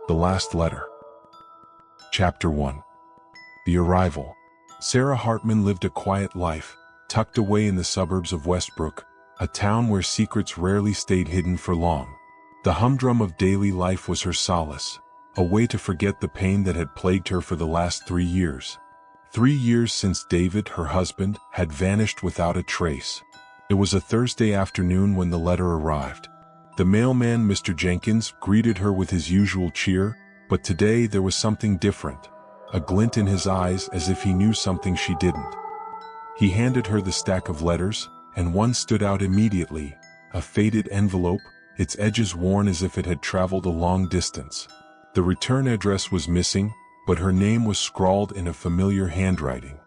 The Last Letter. Chapter 1. The Arrival. Sarah Hartman lived a quiet life, tucked away in the suburbs of Westbrook, a town where secrets rarely stayed hidden for long. The humdrum of daily life was her solace, a way to forget the pain that had plagued her for the last 3 years. 3 years since David, her husband, had vanished without a trace. It was a Thursday afternoon when the letter arrived. The mailman, Mr. Jenkins, greeted her with his usual cheer, but today there was something different, a glint in his eyes as if he knew something she didn't. He handed her the stack of letters, and one stood out immediately, a faded envelope, its edges worn as if it had traveled a long distance. The return address was missing, but her name was scrawled in a familiar handwriting.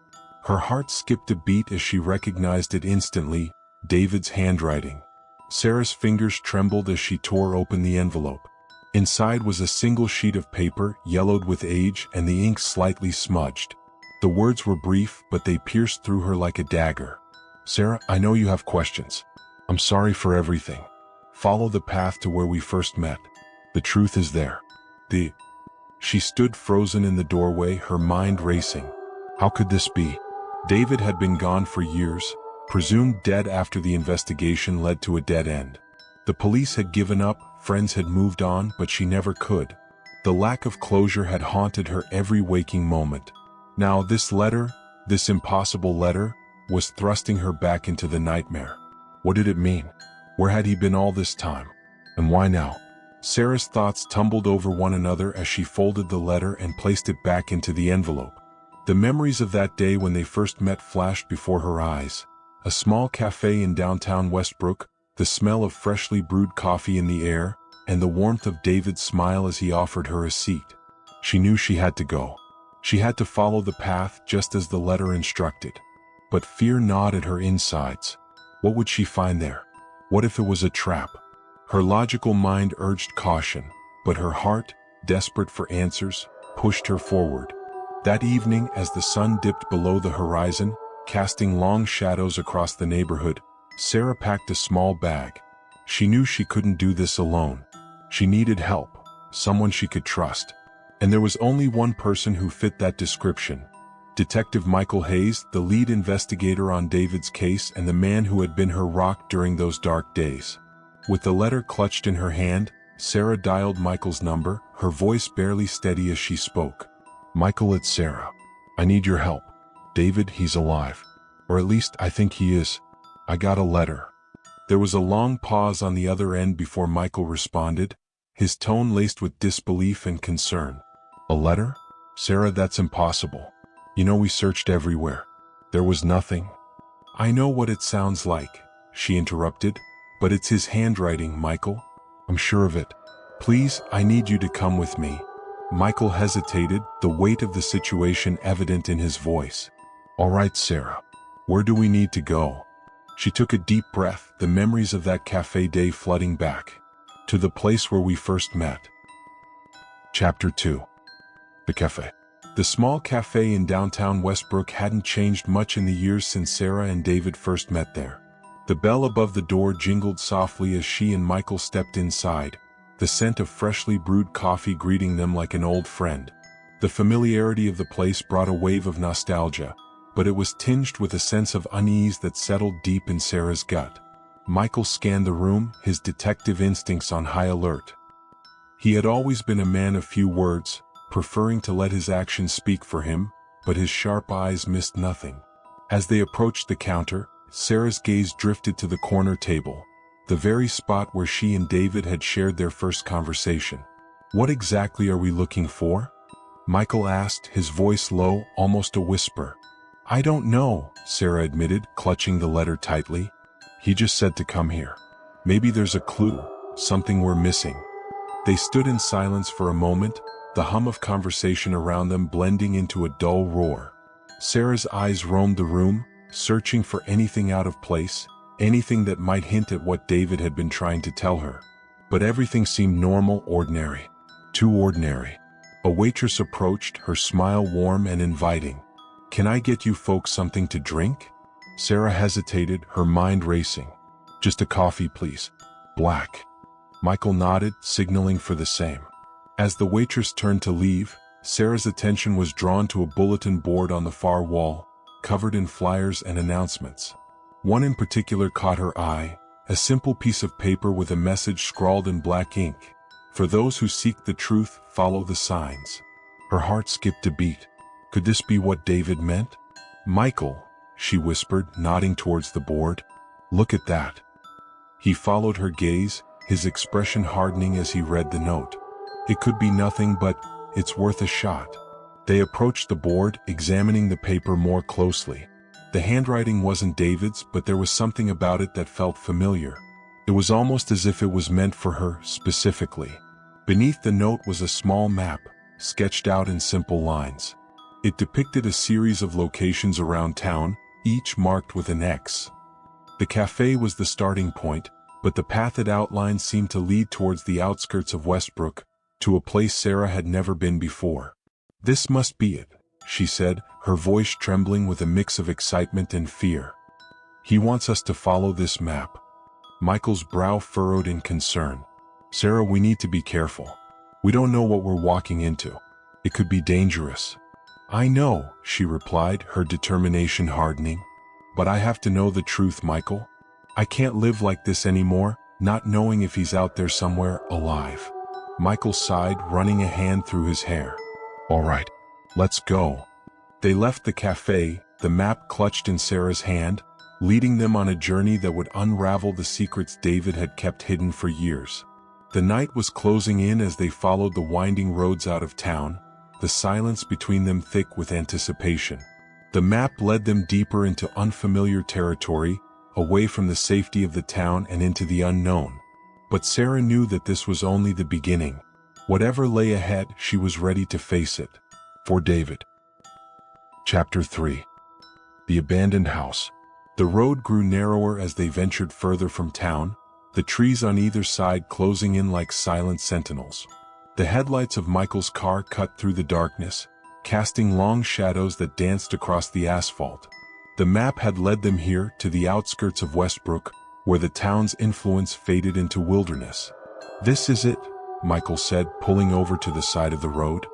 Her heart skipped a beat as she recognized it instantly, David's handwriting. Sarah's fingers trembled as she tore open the envelope. Inside was a single sheet of paper, yellowed with age and the ink slightly smudged. The words were brief, but they pierced through her like a dagger. "Sarah, I know you have questions. I'm sorry for everything. Follow the path to where we first met. The truth is there." She stood frozen in the doorway, her mind racing. How could this be? David had been gone for years, presumed dead after the investigation led to a dead end. The police had given up, friends had moved on, but she never could. The lack of closure had haunted her every waking moment. Now this letter, this impossible letter, was thrusting her back into the nightmare. What did it mean? Where had he been all this time? And why now? Sarah's thoughts tumbled over one another as she folded the letter and placed it back into the envelope. The memories of that day when they first met flashed before her eyes. A small cafe in downtown Westbrook, the smell of freshly brewed coffee in the air, and the warmth of David's smile as he offered her a seat. She knew she had to go. She had to follow the path just as the letter instructed. But fear gnawed at her insides. What would she find there? What if it was a trap? Her logical mind urged caution, but her heart, desperate for answers, pushed her forward. That evening, as the sun dipped below the horizon, casting long shadows across the neighborhood, Sarah packed a small bag. She knew she couldn't do this alone. She needed help, someone she could trust. And there was only one person who fit that description. Detective Michael Hayes, the lead investigator on David's case and the man who had been her rock during those dark days. With the letter clutched in her hand, Sarah dialed Michael's number, her voice barely steady as she spoke. "Michael, it's Sarah. I need your help. David, he's alive. Or at least I think he is. I got a letter." There was a long pause on the other end before Michael responded, his tone laced with disbelief and concern. "A letter? Sarah, that's impossible. You know we searched everywhere. There was nothing." "I know what it sounds like," she interrupted, "but it's his handwriting, Michael. I'm sure of it. Please, I need you to come with me." Michael hesitated, the weight of the situation evident in his voice. "All right, Sarah. Where do we need to go?" She took a deep breath, the memories of that cafe day flooding back. "To the place where we first met." Chapter 2. The cafe. The small cafe in downtown Westbrook hadn't changed much in the years since Sarah and David first met there. The bell above the door jingled softly as she and Michael stepped inside, the scent of freshly brewed coffee greeting them like an old friend. The familiarity of the place brought a wave of nostalgia, but it was tinged with a sense of unease that settled deep in Sarah's gut. Michael scanned the room, his detective instincts on high alert. He had always been a man of few words, preferring to let his actions speak for him, but his sharp eyes missed nothing. As they approached the counter, Sarah's gaze drifted to the corner table, the very spot where she and David had shared their first conversation. "What exactly are we looking for?" Michael asked, his voice low, almost a whisper. "I don't know," Sarah admitted, clutching the letter tightly. "He just said to come here. Maybe there's a clue, something we're missing." They stood in silence for a moment, the hum of conversation around them blending into a dull roar. Sarah's eyes roamed the room, searching for anything out of place, anything that might hint at what David had been trying to tell her. But everything seemed normal, ordinary. Too ordinary. A waitress approached, her smile warm and inviting. "Can I get you folks something to drink?" Sarah hesitated, her mind racing. "Just a coffee, please. Black." Michael nodded, signaling for the same. As the waitress turned to leave, Sarah's attention was drawn to a bulletin board on the far wall, covered in flyers and announcements. One in particular caught her eye, a simple piece of paper with a message scrawled in black ink. For those who seek the truth, follow the signs. Her heart skipped a beat. Could this be what David meant? Michael, she whispered, nodding towards the board. Look at that. He followed her gaze, his expression hardening as he read the note. It could be nothing, but it's worth a shot. They approached the board, examining the paper more closely. The handwriting wasn't David's, but there was something about it that felt familiar. It was almost as if it was meant for her, specifically. Beneath the note was a small map, sketched out in simple lines. It depicted a series of locations around town, each marked with an X. The cafe was the starting point, but the path it outlined seemed to lead towards the outskirts of Westbrook, to a place Sarah had never been before. This must be it, she said, her voice trembling with a mix of excitement and fear. He wants us to follow this map. Michael's brow furrowed in concern. Sarah, we need to be careful. We don't know what we're walking into. It could be dangerous. I know, she replied, her determination hardening. But I have to know the truth, Michael. I can't live like this anymore, not knowing if he's out there somewhere, alive. Michael sighed, running a hand through his hair. All right, let's go. They left the cafe, the map clutched in Sarah's hand, leading them on a journey that would unravel the secrets David had kept hidden for years. The night was closing in as they followed the winding roads out of town, the silence between them thick with anticipation. The map led them deeper into unfamiliar territory, away from the safety of the town and into the unknown. But Sarah knew that this was only the beginning. Whatever lay ahead, she was ready to face it. For David. Chapter 3. The Abandoned House. The road grew narrower as they ventured further from town, the trees on either side closing in like silent sentinels. The headlights of Michael's car cut through the darkness, casting long shadows that danced across the asphalt. The map had led them here, to the outskirts of Westbrook, where the town's influence faded into wilderness. This is it, Michael said, pulling over to the side of the road.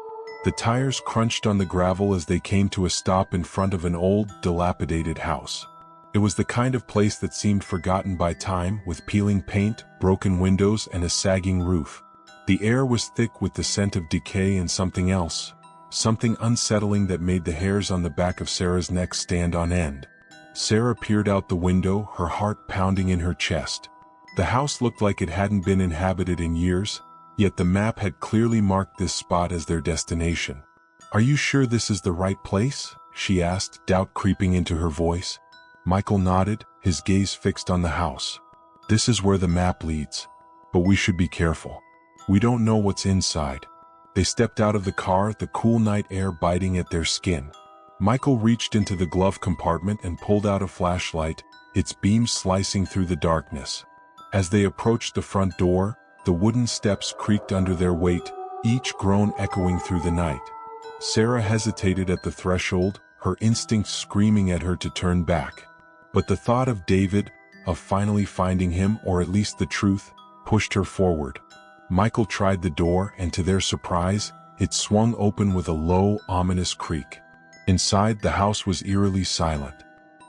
The tires crunched on the gravel as they came to a stop in front of an old, dilapidated house. It was the kind of place that seemed forgotten by time, with peeling paint, broken windows, and a sagging roof. The air was thick with the scent of decay and something else, something unsettling that made the hairs on the back of Sarah's neck stand on end. Sarah peered out the window, her heart pounding in her chest. The house looked like it hadn't been inhabited in years, yet the map had clearly marked this spot as their destination. "Are you sure this is the right place?" she asked, doubt creeping into her voice. Michael nodded, his gaze fixed on the house. "This is where the map leads. But we should be careful. We don't know what's inside." They stepped out of the car, the cool night air biting at their skin. Michael reached into the glove compartment and pulled out a flashlight, its beams slicing through the darkness. As they approached the front door, the wooden steps creaked under their weight, each groan echoing through the night. Sarah hesitated at the threshold, her instincts screaming at her to turn back. But the thought of David, of finally finding him, or at least the truth, pushed her forward. Michael tried the door, and to their surprise, it swung open with a low, ominous creak. Inside, the house was eerily silent.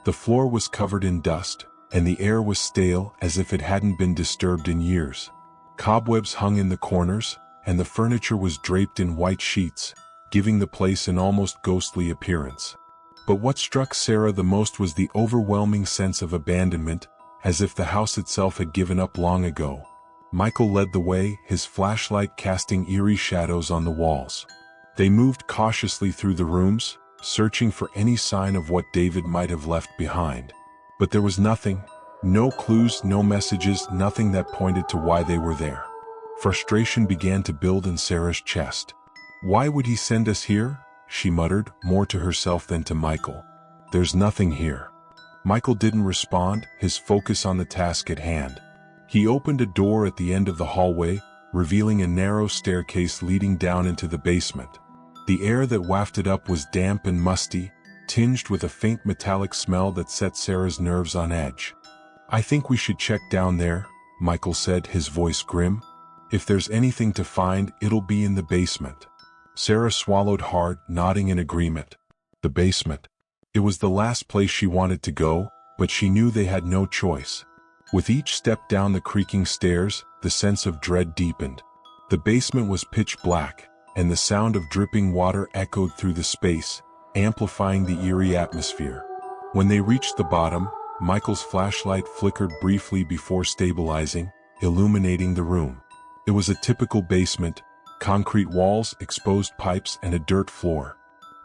The floor was covered in dust, and the air was stale as if it hadn't been disturbed in years. Cobwebs hung in the corners, and the furniture was draped in white sheets, giving the place an almost ghostly appearance. But what struck Sarah the most was the overwhelming sense of abandonment, as if the house itself had given up long ago. Michael led the way, his flashlight casting eerie shadows on the walls. They moved cautiously through the rooms, searching for any sign of what David might have left behind. But there was nothing, no clues, no messages, nothing that pointed to why they were there. Frustration began to build in Sarah's chest. "Why would he send us here?" she muttered, more to herself than to Michael. "There's nothing here." Michael didn't respond, his focus on the task at hand. He opened a door at the end of the hallway, revealing a narrow staircase leading down into the basement. The air that wafted up was damp and musty, tinged with a faint metallic smell that set Sarah's nerves on edge. "I think we should check down there," Michael said, his voice grim. If there's anything to find, it'll be in the basement. Sarah swallowed hard, nodding in agreement. The basement. It was the last place she wanted to go, but she knew they had no choice. With each step down the creaking stairs, the sense of dread deepened. The basement was pitch black, and the sound of dripping water echoed through the space, amplifying the eerie atmosphere. When they reached the bottom, Michael's flashlight flickered briefly before stabilizing, illuminating the room. It was a typical basement, concrete walls, exposed pipes, and a dirt floor.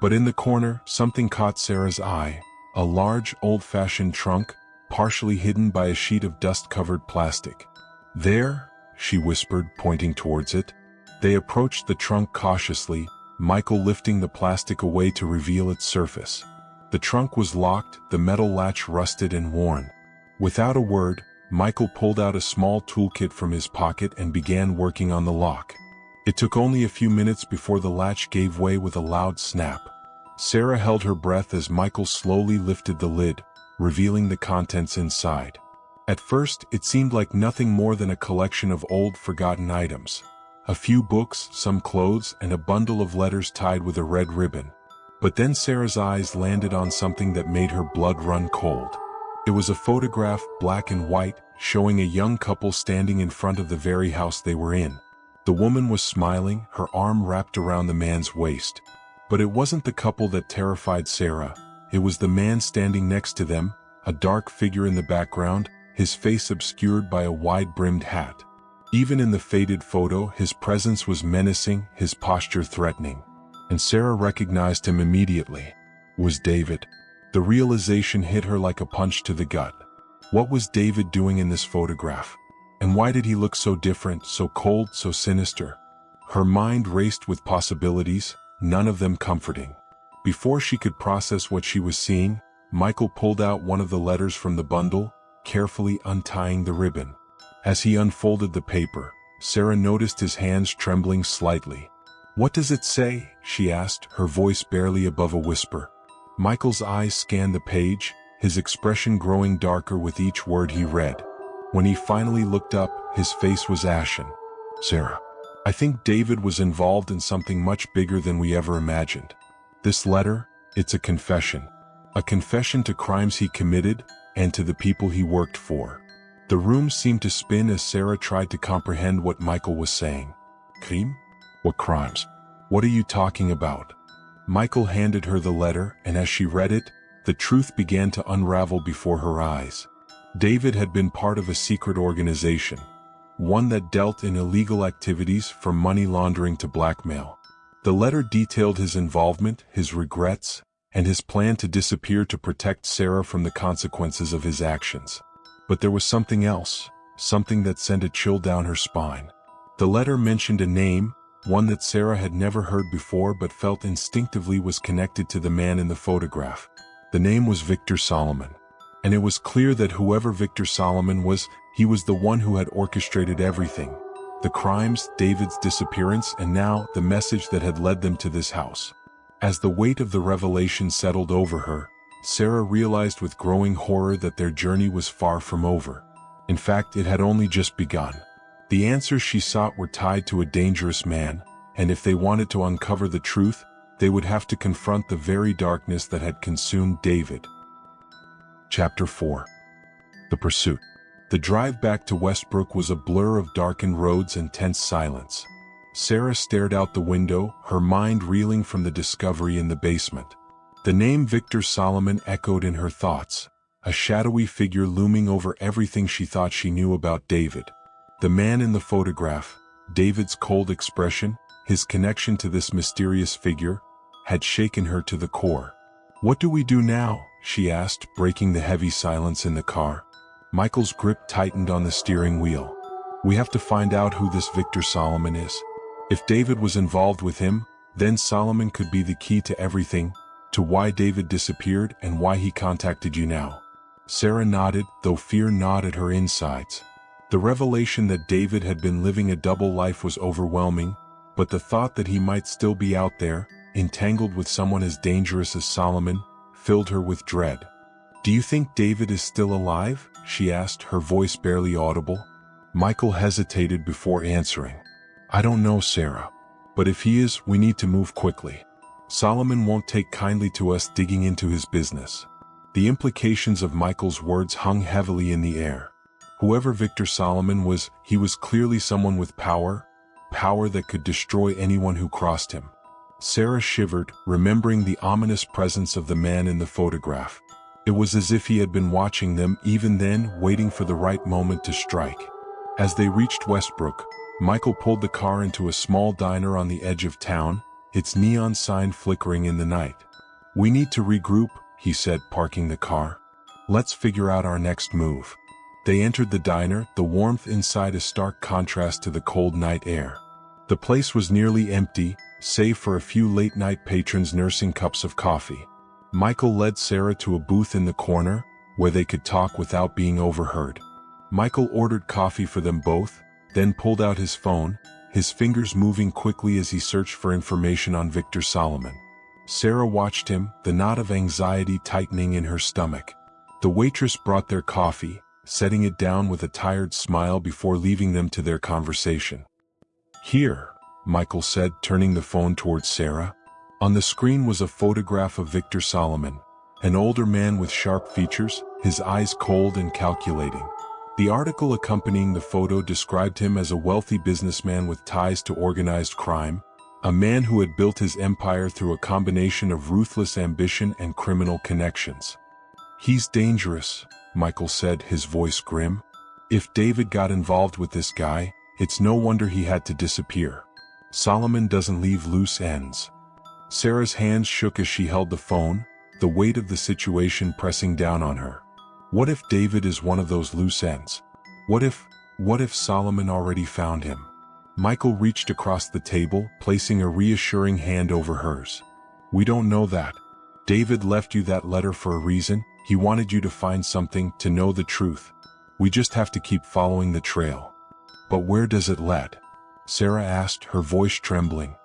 But in the corner, something caught Sarah's eye, a large, old-fashioned trunk, partially hidden by a sheet of dust-covered plastic. "There," she whispered, pointing towards it. They approached the trunk cautiously, Michael lifting the plastic away to reveal its surface. The trunk was locked, the metal latch rusted and worn. Without a word, Michael pulled out a small toolkit from his pocket and began working on the lock. It took only a few minutes before the latch gave way with a loud snap. Sarah held her breath as Michael slowly lifted the lid, revealing the contents inside. At first, it seemed like nothing more than a collection of old, forgotten items. A few books, some clothes, and a bundle of letters tied with a red ribbon. But then Sarah's eyes landed on something that made her blood run cold. It was a photograph, black and white, showing a young couple standing in front of the very house they were in. The woman was smiling, her arm wrapped around the man's waist. But it wasn't the couple that terrified Sarah. It was the man standing next to them, a dark figure in the background, his face obscured by a wide-brimmed hat. Even in the faded photo, his presence was menacing, his posture threatening. And Sarah recognized him immediately. It was David. The realization hit her like a punch to the gut. What was David doing in this photograph? And why did he look so different, so cold, so sinister? Her mind raced with possibilities, none of them comforting. Before she could process what she was seeing, Michael pulled out one of the letters from the bundle, carefully untying the ribbon. As he unfolded the paper, Sarah noticed his hands trembling slightly. "What does it say?" she asked, her voice barely above a whisper. Michael's eyes scanned the page, his expression growing darker with each word he read. When he finally looked up, his face was ashen. "Sarah, I think David was involved in something much bigger than we ever imagined. This letter, it's a confession. A confession to crimes he committed, and to the people he worked for." The room seemed to spin as Sarah tried to comprehend what Michael was saying. "Crime? What crimes? What are you talking about?" Michael handed her the letter, and as she read it, the truth began to unravel before her eyes. David had been part of a secret organization, one that dealt in illegal activities from money laundering to blackmail. The letter detailed his involvement, his regrets, and his plan to disappear to protect Sarah from the consequences of his actions. But there was something else, something that sent a chill down her spine. The letter mentioned a name, one that Sarah had never heard before but felt instinctively was connected to the man in the photograph. The name was Victor Solomon. And it was clear that whoever Victor Solomon was, he was the one who had orchestrated everything. The crimes, David's disappearance, and now the message that had led them to this house. As the weight of the revelation settled over her, Sarah realized with growing horror that their journey was far from over. In fact, it had only just begun. The answers she sought were tied to a dangerous man, and if they wanted to uncover the truth, they would have to confront the very darkness that had consumed David. Chapter 4. The Pursuit. The drive back to Westbrook was a blur of darkened roads and tense silence. Sarah stared out the window, her mind reeling from the discovery in the basement. The name Victor Solomon echoed in her thoughts, a shadowy figure looming over everything she thought she knew about David. The man in the photograph, David's cold expression, his connection to this mysterious figure, had shaken her to the core. "What do we do now?" she asked, breaking the heavy silence in the car. Michael's grip tightened on the steering wheel. "We have to find out who this Victor Solomon is. If David was involved with him, then Solomon could be the key to everything, to why David disappeared and why he contacted you now." Sarah nodded, though fear gnawed at her insides. The revelation that David had been living a double life was overwhelming, but the thought that he might still be out there, entangled with someone as dangerous as Solomon, filled her with dread. "Do you think David is still alive?" she asked, her voice barely audible. Michael hesitated before answering. I don't know, Sarah. But if he is, we need to move quickly. Solomon won't take kindly to us digging into his business. The implications of Michael's words hung heavily in the air. Whoever Victor Solomon was, he was clearly someone with power that could destroy anyone who crossed him. Sarah shivered, remembering the ominous presence of the man in the photograph. It was as if he had been watching them, even then, waiting for the right moment to strike. As they reached Westbrook, Michael pulled the car into a small diner on the edge of town, its neon sign flickering in the night. We need to regroup, he said, parking the car. Let's figure out our next move. They entered the diner, the warmth inside a stark contrast to the cold night air. The place was nearly empty, save for a few late-night patrons nursing cups of coffee. Michael led Sarah to a booth in the corner, where they could talk without being overheard. Michael ordered coffee for them both, then pulled out his phone, his fingers moving quickly as he searched for information on Victor Solomon. Sarah watched him, the knot of anxiety tightening in her stomach. The waitress brought their coffee, setting it down with a tired smile before leaving them to their conversation. Here, Michael said, turning the phone towards Sarah. On the screen was a photograph of Victor Solomon, an older man with sharp features, his eyes cold and calculating. The article accompanying the photo described him as a wealthy businessman with ties to organized crime, a man who had built his empire through a combination of ruthless ambition and criminal connections. He's dangerous, Michael said, his voice grim. If David got involved with this guy, it's no wonder he had to disappear. Solomon doesn't leave loose ends. Sarah's hands shook as she held the phone, the weight of the situation pressing down on her. What if David is one of those loose ends? What if Solomon already found him? Michael reached across the table, placing a reassuring hand over hers. We don't know that. David left you that letter for a reason. He wanted you to find something, to know the truth. We just have to keep following the trail. But where does it lead? Sarah asked, her voice trembling.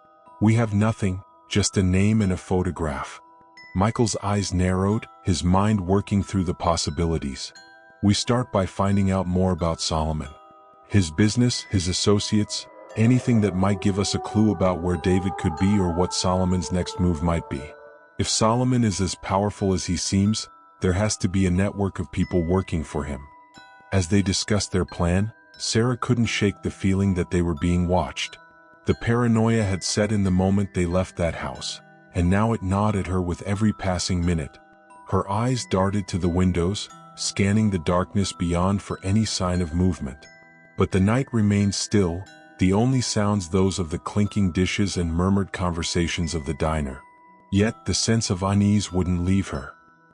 We have nothing, just a name and a photograph. Michael's eyes narrowed, his mind working through the possibilities. We start by finding out more about Solomon. His business, his associates, anything that might give us a clue about where David could be or what Solomon's next move might be. If Solomon is as powerful as he seems, there has to be a network of people working for him. As they discussed their plan, Sarah couldn't shake the feeling that they were being watched. The paranoia had set in the moment they left that house, and now it gnawed at her with every passing minute. Her eyes darted to the windows, scanning the darkness beyond for any sign of movement. But the night remained still, the only sounds those of the clinking dishes and murmured conversations of the diner. Yet the sense of unease wouldn't leave her.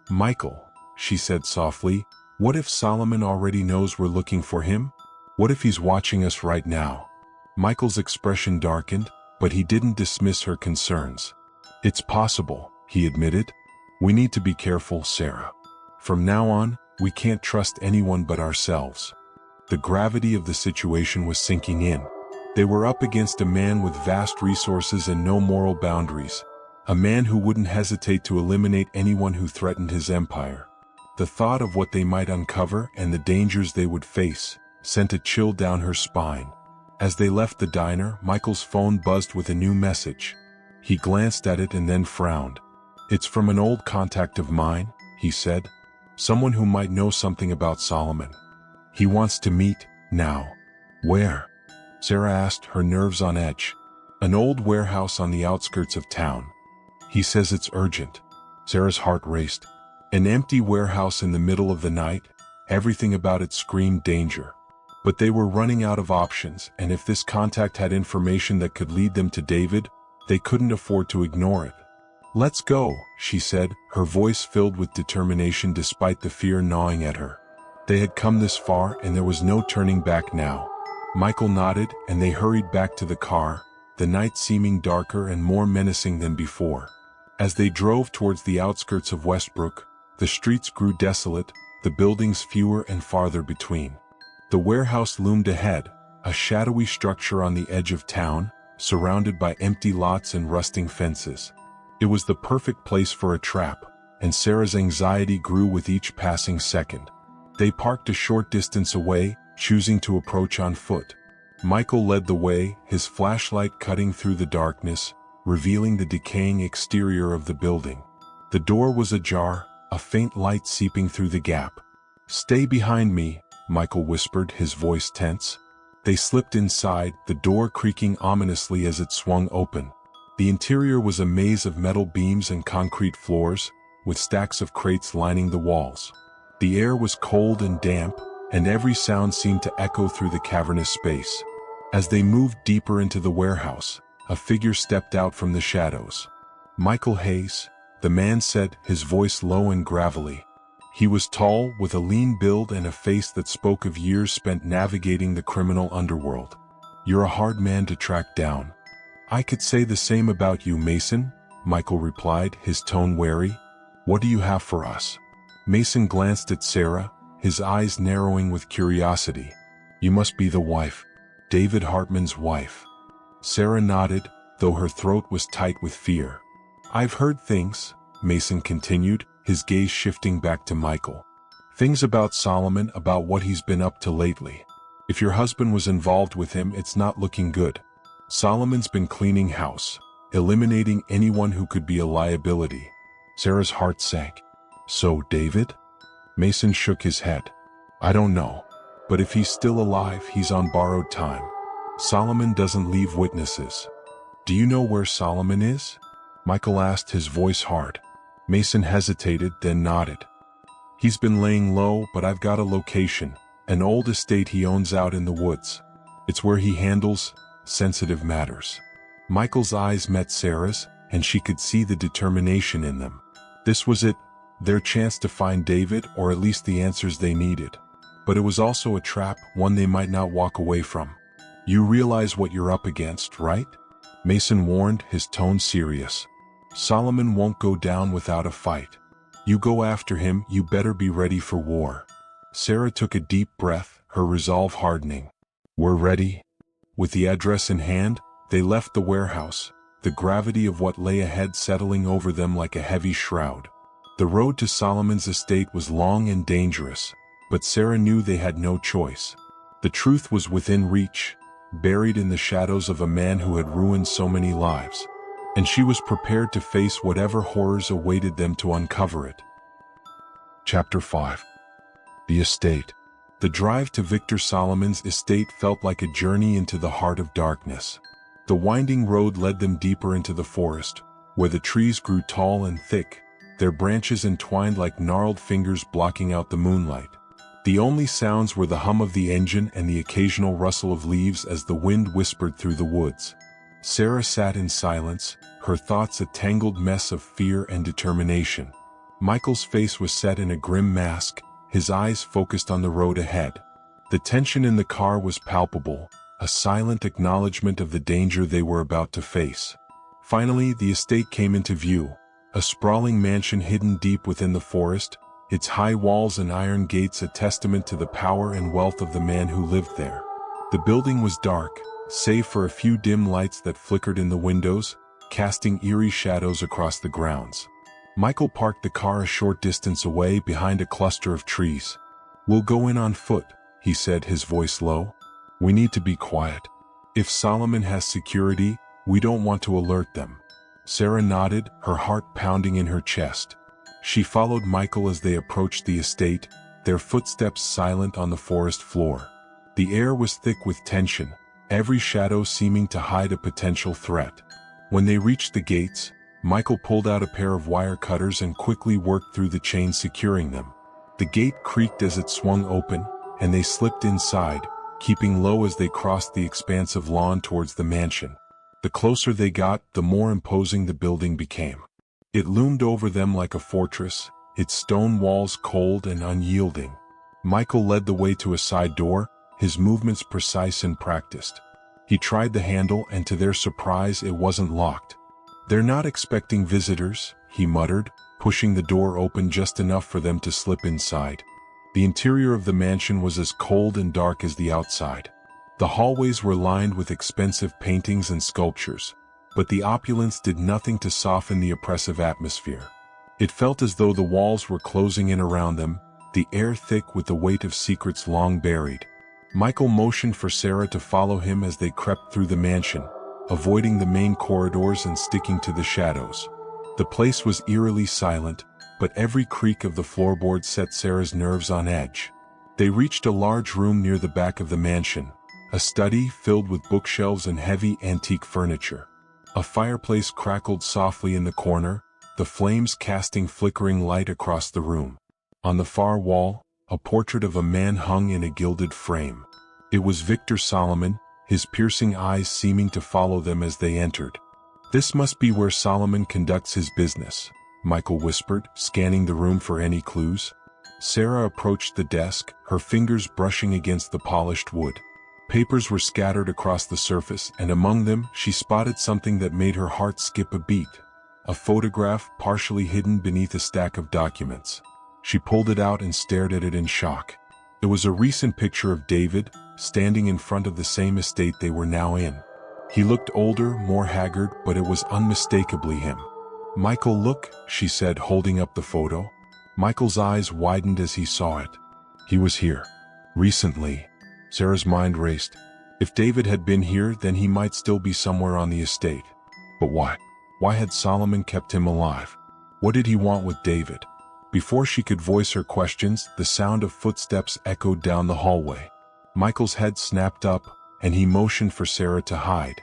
Michael, she said softly, what if Solomon already knows we're looking for him? What if he's watching us right now? Michael's expression darkened, but he didn't dismiss her concerns. It's possible, he admitted. We need to be careful, Sarah. From now on, we can't trust anyone but ourselves. The gravity of the situation was sinking in. They were up against a man with vast resources and no moral boundaries. A man who wouldn't hesitate to eliminate anyone who threatened his empire. The thought of what they might uncover and the dangers they would face sent a chill down her spine. As they left the diner, Michael's phone buzzed with a new message. He glanced at it and then frowned. It's from an old contact of mine, he said. Someone who might know something about Solomon. He wants to meet, now. Where? Sarah asked, her nerves on edge. An old warehouse on the outskirts of town. He says it's urgent. Sarah's heart raced. An empty warehouse in the middle of the night, everything about it screamed danger. But they were running out of options, and if this contact had information that could lead them to David, they couldn't afford to ignore it. Let's go, she said, her voice filled with determination despite the fear gnawing at her. They had come this far and there was no turning back now. Michael nodded and they hurried back to the car, the night seeming darker and more menacing than before. As they drove towards the outskirts of Westbrook, the streets grew desolate, the buildings fewer and farther between. The warehouse loomed ahead, a shadowy structure on the edge of town, surrounded by empty lots and rusting fences. It was the perfect place for a trap, and Sarah's anxiety grew with each passing second. They parked a short distance away, choosing to approach on foot. Michael led the way, his flashlight cutting through the darkness, revealing the decaying exterior of the building. The door was ajar, a faint light seeping through the gap. "Stay behind me," Michael whispered, his voice tense. They slipped inside, the door creaking ominously as it swung open. The interior was a maze of metal beams and concrete floors, with stacks of crates lining the walls. The air was cold and damp, and every sound seemed to echo through the cavernous space. As they moved deeper into the warehouse, a figure stepped out from the shadows. "Michael Hayes," the man said, his voice low and gravelly. He was tall, with a lean build and a face that spoke of years spent navigating the criminal underworld. "You're a hard man to track down." "I could say the same about you, Mason," Michael replied, his tone wary. "What do you have for us?" Mason glanced at Sarah, his eyes narrowing with curiosity. "You must be the wife, David Hartman's wife." Sarah nodded, though her throat was tight with fear. "I've heard things," Mason continued, his gaze shifting back to Michael. "Things about Solomon, about what he's been up to lately. If your husband was involved with him, it's not looking good. Solomon's been cleaning house, eliminating anyone who could be a liability." Sarah's heart sank. "So, David?" Mason shook his head. "I don't know. But if he's still alive, he's on borrowed time. Solomon doesn't leave witnesses." "Do you know where Solomon is?" Michael asked, his voice hard. Mason hesitated, then nodded. "He's been laying low, but I've got a location, an old estate he owns out in the woods. It's where he handles sensitive matters." Michael's eyes met Sarah's, and she could see the determination in them. This was it, their chance to find David, or at least the answers they needed. But it was also a trap, one they might not walk away from. "You realize what you're up against, right?" Mason warned, his tone serious. "Solomon won't go down without a fight. You go after him, you better be ready for war." Sarah took a deep breath, her resolve hardening. "We're ready." With the address in hand, they left the warehouse, the gravity of what lay ahead settling over them like a heavy shroud. The road to Solomon's estate was long and dangerous, but Sarah knew they had no choice. The truth was within reach, buried in the shadows of a man who had ruined so many lives, and she was prepared to face whatever horrors awaited them to uncover it. Chapter 5. The Estate. The drive to Victor Solomon's estate felt like a journey into the heart of darkness. The winding road led them deeper into the forest, where the trees grew tall and thick, their branches entwined like gnarled fingers blocking out the moonlight. The only sounds were the hum of the engine and the occasional rustle of leaves as the wind whispered through the woods. Sarah sat in silence, her thoughts a tangled mess of fear and determination. Michael's face was set in a grim mask, his eyes focused on the road ahead. The tension in the car was palpable, a silent acknowledgement of the danger they were about to face. Finally, the estate came into view, a sprawling mansion hidden deep within the forest, its high walls and iron gates a testament to the power and wealth of the man who lived there. The building was dark, save for a few dim lights that flickered in the windows, casting eerie shadows across the grounds. Michael parked the car a short distance away behind a cluster of trees. "We'll go in on foot," he said, his voice low. "We need to be quiet. If Solomon has security, we don't want to alert them." Sarah nodded, her heart pounding in her chest. She followed Michael as they approached the estate, their footsteps silent on the forest floor. The air was thick with tension, every shadow seeming to hide a potential threat. When they reached the gates, Michael pulled out a pair of wire cutters and quickly worked through the chains securing them. The gate creaked as it swung open, and they slipped inside, keeping low as they crossed the expanse of lawn towards the mansion. The closer they got, the more imposing the building became. It loomed over them like a fortress, its stone walls cold and unyielding. Michael led the way to a side door, his movements precise and practiced. He tried the handle, and to their surprise it wasn't locked. "They're not expecting visitors," he muttered, pushing the door open just enough for them to slip inside. The interior of the mansion was as cold and dark as the outside. The hallways were lined with expensive paintings and sculptures, but the opulence did nothing to soften the oppressive atmosphere. It felt as though the walls were closing in around them, the air thick with the weight of secrets long buried. Michael motioned for Sarah to follow him as they crept through the mansion, avoiding the main corridors and sticking to the shadows. The place was eerily silent, but every creak of the floorboards set Sarah's nerves on edge. They reached a large room near the back of the mansion, a study filled with bookshelves and heavy antique furniture. A fireplace crackled softly in the corner, the flames casting flickering light across the room. On the far wall, a portrait of a man hung in a gilded frame. It was Victor Solomon, his piercing eyes seeming to follow them as they entered. "This must be where Solomon conducts his business," Michael whispered, scanning the room for any clues. Sarah approached the desk, her fingers brushing against the polished wood. Papers were scattered across the surface, and among them she spotted something that made her heart skip a beat. A photograph partially hidden beneath a stack of documents. She pulled it out and stared at it in shock. It was a recent picture of David, standing in front of the same estate they were now in. He looked older, more haggard, but it was unmistakably him. "Michael, look," she said, holding up the photo. Michael's eyes widened as he saw it. He was here. Recently. Sarah's mind raced. If David had been here, then he might still be somewhere on the estate. But why? Why had Solomon kept him alive? What did he want with David? Before she could voice her questions, the sound of footsteps echoed down the hallway. Michael's head snapped up, and he motioned for Sarah to hide.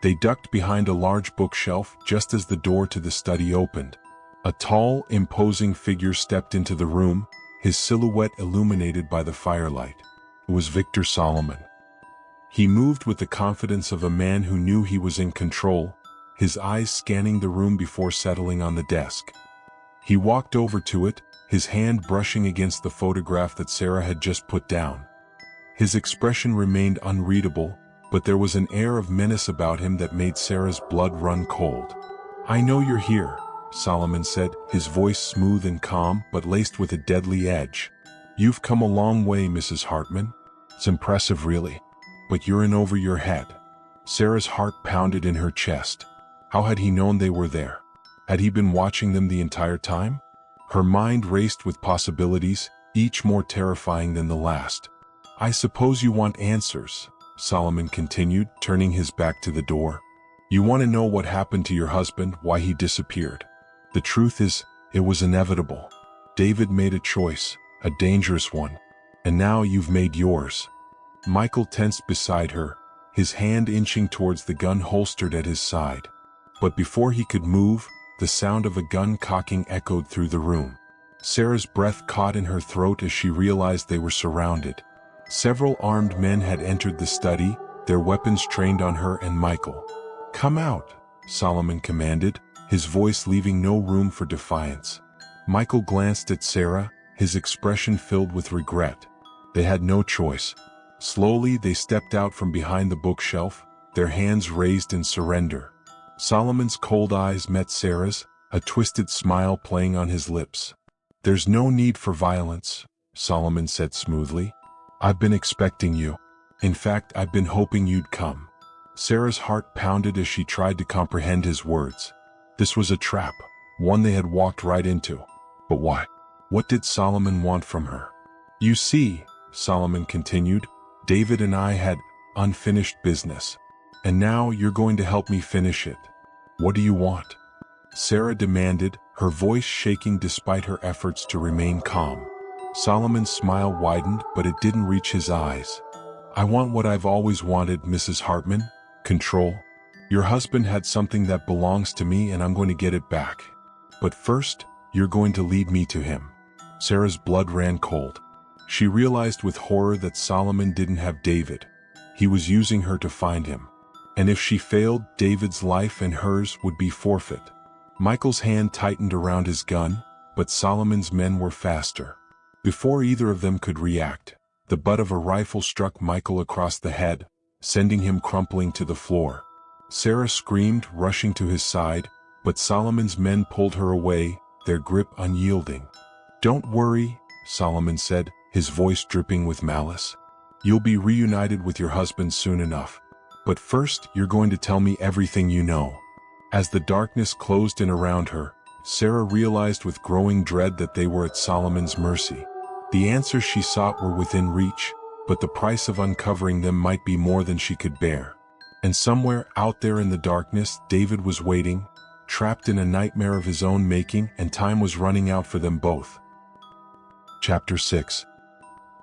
They ducked behind a large bookshelf just as the door to the study opened. A tall, imposing figure stepped into the room, his silhouette illuminated by the firelight. It was Victor Solomon. He moved with the confidence of a man who knew he was in control, his eyes scanning the room before settling on the desk. He walked over to it, his hand brushing against the photograph that Sarah had just put down. His expression remained unreadable, but there was an air of menace about him that made Sarah's blood run cold. "I know you're here," Solomon said, his voice smooth and calm but laced with a deadly edge. "You've come a long way, Mrs. Hartman. It's impressive, really. But you're in over your head." Sarah's heart pounded in her chest. How had he known they were there? Had he been watching them the entire time? Her mind raced with possibilities, each more terrifying than the last. "I suppose you want answers," Solomon continued, turning his back to the door. "You want to know what happened to your husband, why he disappeared. The truth is, it was inevitable. David made a choice, a dangerous one, and now you've made yours." Michael tensed beside her, his hand inching towards the gun holstered at his side. But before he could move, the sound of a gun cocking echoed through the room. Sarah's breath caught in her throat as she realized they were surrounded. Several armed men had entered the study, their weapons trained on her and Michael. "Come out," Solomon commanded, his voice leaving no room for defiance. Michael glanced at Sarah, his expression filled with regret. They had no choice. Slowly they stepped out from behind the bookshelf, their hands raised in surrender. Solomon's cold eyes met Sarah's, a twisted smile playing on his lips. "There's no need for violence," Solomon said smoothly. "I've been expecting you. In fact, I've been hoping you'd come." Sarah's heart pounded as she tried to comprehend his words. This was a trap, one they had walked right into. But why? What did Solomon want from her? "You see," Solomon continued, "David and I had unfinished business. And now you're going to help me finish it. What do you want?" Sarah demanded, her voice shaking despite her efforts to remain calm. Solomon's smile widened, but it didn't reach his eyes. "I want what I've always wanted, Mrs. Hartman. Control. Your husband had something that belongs to me and I'm going to get it back. But first, you're going to lead me to him." Sarah's blood ran cold. She realized with horror that Solomon didn't have David. He was using her to find him. And if she failed, David's life and hers would be forfeit. Michael's hand tightened around his gun, but Solomon's men were faster. Before either of them could react, the butt of a rifle struck Michael across the head, sending him crumpling to the floor. Sarah screamed, rushing to his side, but Solomon's men pulled her away, their grip unyielding. "Don't worry," Solomon said, his voice dripping with malice. "You'll be reunited with your husband soon enough. But first, you're going to tell me everything you know." As the darkness closed in around her, Sarah realized with growing dread that they were at Solomon's mercy. The answers she sought were within reach, but the price of uncovering them might be more than she could bear. And somewhere out there in the darkness, David was waiting, trapped in a nightmare of his own making, and time was running out for them both. Chapter 6.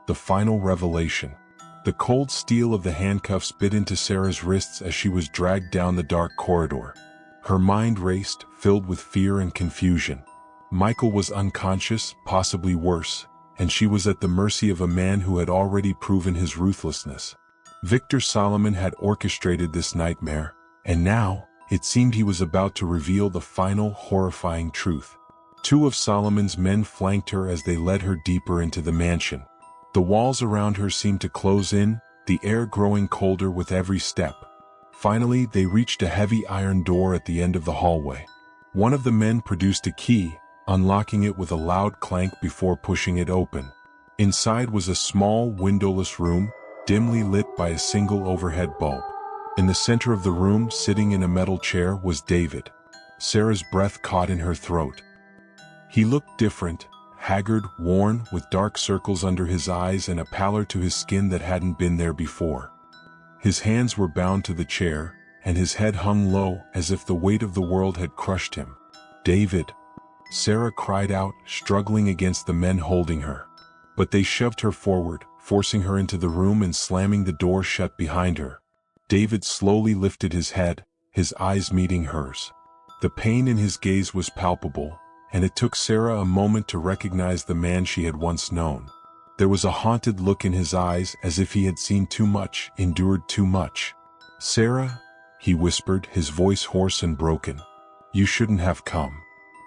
The Final Revelation. The cold steel of the handcuffs bit into Sarah's wrists as she was dragged down the dark corridor. Her mind raced, filled with fear and confusion. Michael was unconscious, possibly worse, and she was at the mercy of a man who had already proven his ruthlessness. Victor Solomon had orchestrated this nightmare, and now, it seemed he was about to reveal the final, horrifying truth. Two of Solomon's men flanked her as they led her deeper into the mansion. The walls around her seemed to close in, the air growing colder with every step. Finally, they reached a heavy iron door at the end of the hallway. One of the men produced a key, unlocking it with a loud clank before pushing it open. Inside was a small, windowless room, dimly lit by a single overhead bulb. In the center of the room, sitting in a metal chair, was David. Sarah's breath caught in her throat. He looked different, haggard, worn, with dark circles under his eyes and a pallor to his skin that hadn't been there before. His hands were bound to the chair, and his head hung low as if the weight of the world had crushed him. "David!" Sarah cried out, struggling against the men holding her. But they shoved her forward, forcing her into the room and slamming the door shut behind her. David slowly lifted his head, his eyes meeting hers. The pain in his gaze was palpable, and it took Sarah a moment to recognize the man she had once known. There was a haunted look in his eyes, as if he had seen too much, endured too much. "Sarah," he whispered, his voice hoarse and broken. "You shouldn't have come."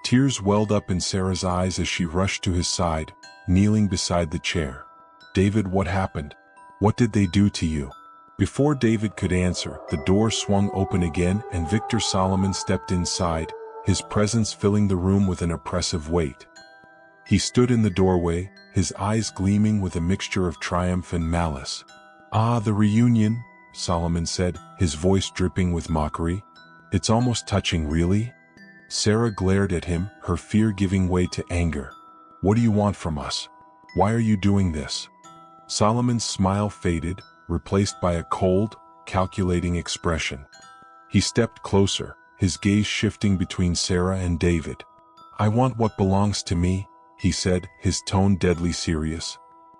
Tears welled up in Sarah's eyes as she rushed to his side, kneeling beside the chair. "David, what happened? What did they do to you?" Before David could answer, the door swung open again and Victor Solomon stepped inside, his presence filling the room with an oppressive weight. He stood in the doorway, his eyes gleaming with a mixture of triumph and malice. "Ah, the reunion," Solomon said, his voice dripping with mockery. "It's almost touching, really?" Sarah glared at him, her fear giving way to anger. "What do you want from us? Why are you doing this?" Solomon's smile faded, replaced by a cold, calculating expression. He stepped closer, his gaze shifting between Sarah and David. "I want what belongs to me," he said, his tone deadly serious.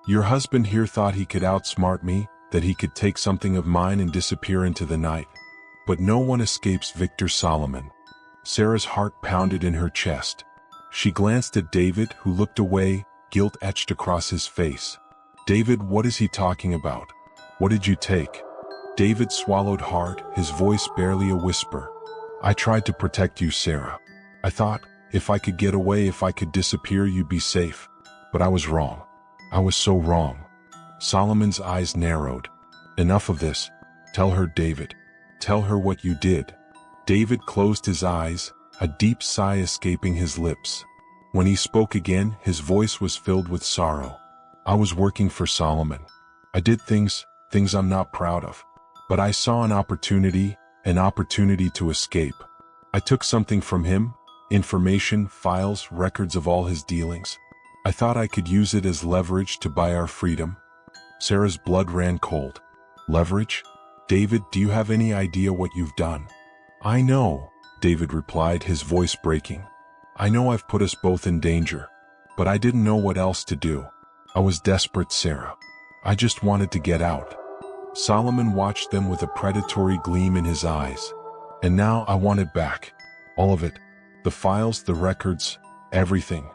"Your husband here thought he could outsmart me, that he could take something of mine and disappear into the night. But no one escapes Victor Solomon." Sarah's heart pounded in her chest. She glanced at David, who looked away, guilt etched across his face. "David, what is he talking about? What did you take?" David swallowed hard, his voice barely a whisper. "I tried to protect you, Sarah. I thought, if I could get away, if I could disappear, you'd be safe. But I was wrong. I was so wrong." Solomon's eyes narrowed. "Enough of this. Tell her, David. Tell her what you did." David closed his eyes, a deep sigh escaping his lips. When he spoke again, his voice was filled with sorrow. "I was working for Solomon. I did things I'm not proud of. But I saw an opportunity to escape. I took something from him, information, files, records of all his dealings. I thought I could use it as leverage to buy our freedom." Sarah's blood ran cold. "Leverage? David, do you have any idea what you've done?" "I know," David replied, his voice breaking. "I know I've put us both in danger. But I didn't know what else to do. I was desperate, Sarah. I just wanted to get out." Solomon watched them with a predatory gleam in his eyes. "And now I want it back. All of it. The files, the records, everything.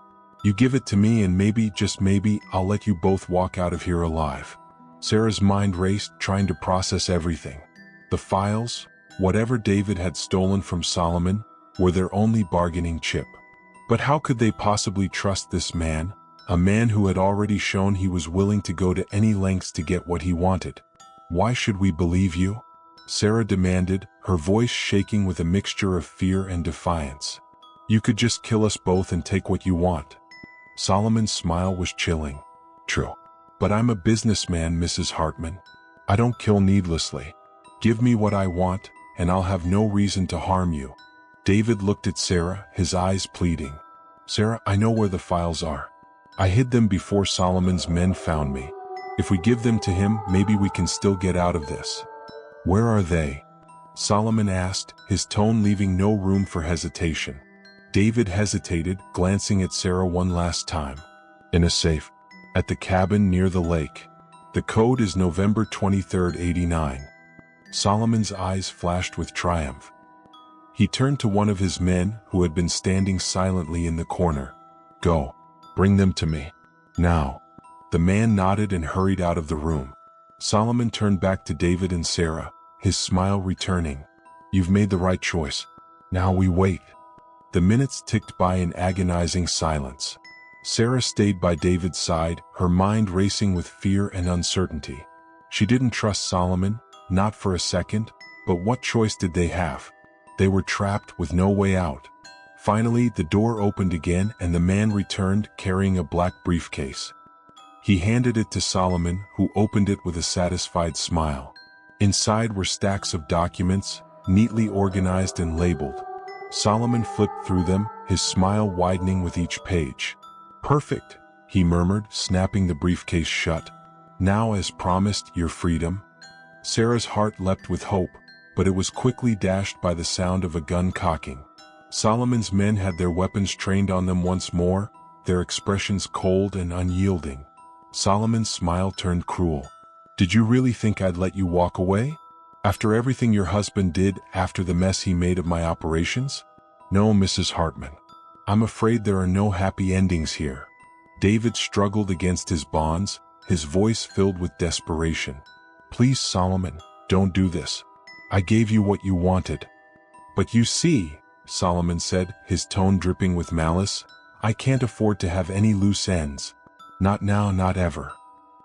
You give it to me and maybe, just maybe, I'll let you both walk out of here alive." Sarah's mind raced, trying to process everything. The files, whatever David had stolen from Solomon, were their only bargaining chip. But how could they possibly trust this man, a man who had already shown he was willing to go to any lengths to get what he wanted? "Why should we believe you?" Sarah demanded, her voice shaking with a mixture of fear and defiance. "You could just kill us both and take what you want." Solomon's smile was chilling. "True. But I'm a businessman, Mrs. Hartman. I don't kill needlessly. Give me what I want, and I'll have no reason to harm you." David looked at Sarah, his eyes pleading. "Sarah, I know where the files are. I hid them before Solomon's men found me. If we give them to him, maybe we can still get out of this. Where are they? Solomon asked, his tone leaving no room for hesitation. David hesitated, glancing at Sarah one last time. In a safe. At the cabin near the lake. The code is November 23, 89. Solomon's eyes flashed with triumph. He turned to one of his men, who had been standing silently in the corner. Go. Bring them to me. Now. The man nodded and hurried out of the room. Solomon turned back to David and Sarah, his smile returning. You've made the right choice. Now we wait. The minutes ticked by in agonizing silence. Sarah stayed by David's side, her mind racing with fear and uncertainty. She didn't trust Solomon, not for a second, but what choice did they have? They were trapped with no way out. Finally, the door opened again and the man returned carrying a black briefcase. He handed it to Solomon, who opened it with a satisfied smile. Inside were stacks of documents, neatly organized and labeled. Solomon flipped through them, his smile widening with each page. Perfect, he murmured, snapping the briefcase shut. Now, as promised, your freedom. Sarah's heart leapt with hope, but it was quickly dashed by the sound of a gun cocking. Solomon's men had their weapons trained on them once more, their expressions cold and unyielding. Solomon's smile turned cruel. Did you really think I'd let you walk away? After everything your husband did, after the mess he made of my operations? No, Mrs. Hartman. I'm afraid there are no happy endings here. David struggled against his bonds, his voice filled with desperation. Please, Solomon, don't do this. I gave you what you wanted. But you see, Solomon said, his tone dripping with malice, I can't afford to have any loose ends. Not now, not ever.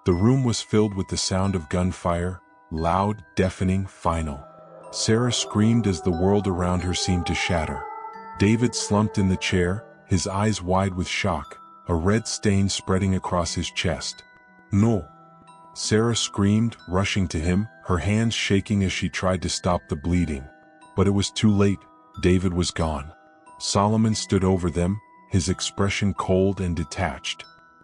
The room was filled with the sound of gunfire, loud, deafening, final. Sarah screamed as the world around her seemed to shatter. David slumped in the chair, his eyes wide with shock, a red stain spreading across his chest. No! Sarah screamed, rushing to him, her hands shaking as she tried to stop the bleeding. But it was too late. David was gone. Solomon stood over them, his expression cold and detached.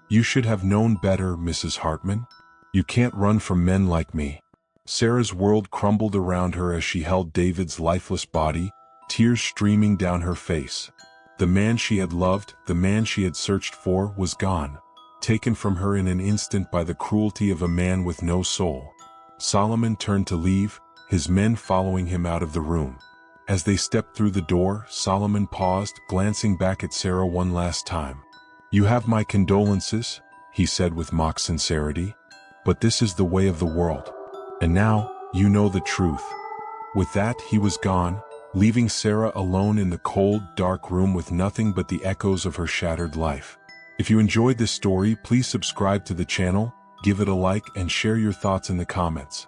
You should have known better, Mrs. Hartman. You can't run from men like me. Sarah's world crumbled around her as she held David's lifeless body, tears streaming down her face. The man she had loved, the man she had searched for, was gone, taken from her in an instant by the cruelty of a man with no soul. Solomon turned to leave, his men following him out of the room. As they stepped through the door, Solomon paused, glancing back at Sarah one last time. You have my condolences, he said with mock sincerity, but this is the way of the world. And now, you know the truth. With that, he was gone, leaving Sarah alone in the cold, dark room with nothing but the echoes of her shattered life. If you enjoyed this story, please subscribe to the channel, give it a like, and share your thoughts in the comments.